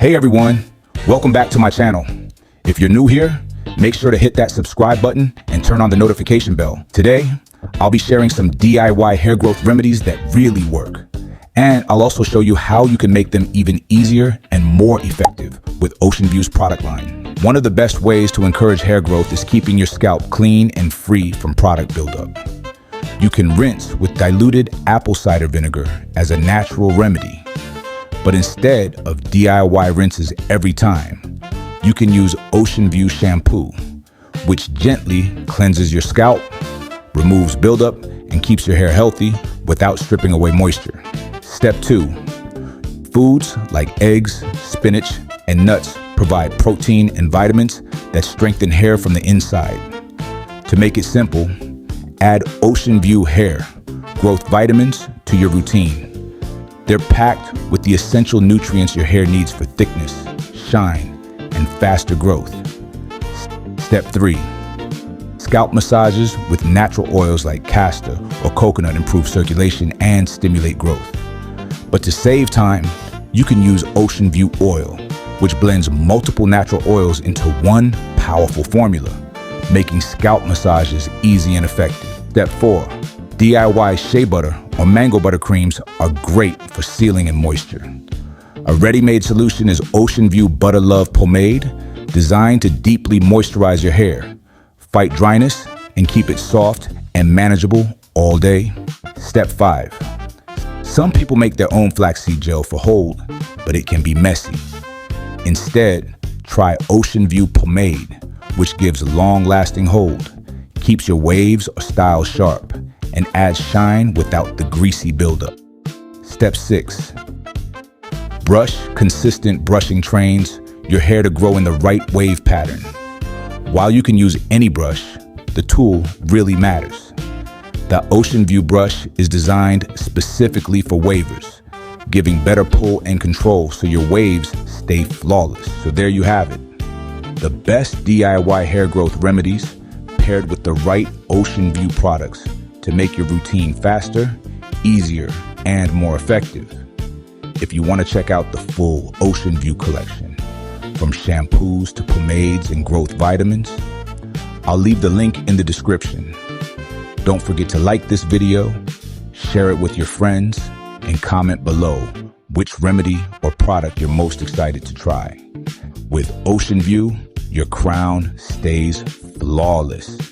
Hey everyone, welcome back to my channel. If you're new here, make sure to hit that subscribe button and turn on the notification bell. Today, I'll be sharing some DIY hair growth remedies that really work. And I'll also show you how you can make them even easier and more effective with Ocean View's product line. One of the best ways to encourage hair growth is keeping your scalp clean and free from product buildup. You can rinse with diluted apple cider vinegar as a natural remedy. But instead of DIY rinses every time, you can use Ocean View Shampoo, which gently cleanses your scalp, removes buildup, and keeps your hair healthy without stripping away moisture. Step 2. Foods like eggs, spinach, and nuts provide protein and vitamins that strengthen hair from the inside. To make it simple, add Ocean View Hair Growth Vitamins to your routine. They're packed with the essential nutrients your hair needs for thickness, shine, and faster growth. Step 3. Scalp massages with natural oils like castor or coconut improve circulation and stimulate growth. But to save time, you can use Ocean View Oil, which blends multiple natural oils into one powerful formula, making scalp massages easy and effective. Step 4. DIY shea butter or mango butter creams are great for sealing and moisture. A ready-made solution is Ocean View Butter Love Pomade, designed to deeply moisturize your hair, fight dryness, and keep it soft and manageable all day. Step 5. Some people make their own flaxseed gel for hold, but it can be messy. Instead, try Ocean View Pomade, which gives long-lasting hold, keeps your waves or styles sharp, and adds shine without the greasy buildup. Step 6. Brush consistent brushing trains your hair to grow in the right wave pattern. While you can use any brush, the tool really matters. The Ocean View brush is designed specifically for wavers, giving better pull and control so your waves stay flawless. So there you have it. The best DIY hair growth remedies paired with the right Ocean View products to make your routine faster, easier, and more effective. If you want to check out the full Ocean View collection, from shampoos to pomades and growth vitamins, I'll leave the link in the description. Don't forget to like this video, share it with your friends, and comment below which remedy or product you're most excited to try. With Ocean View, your crown stays flawless.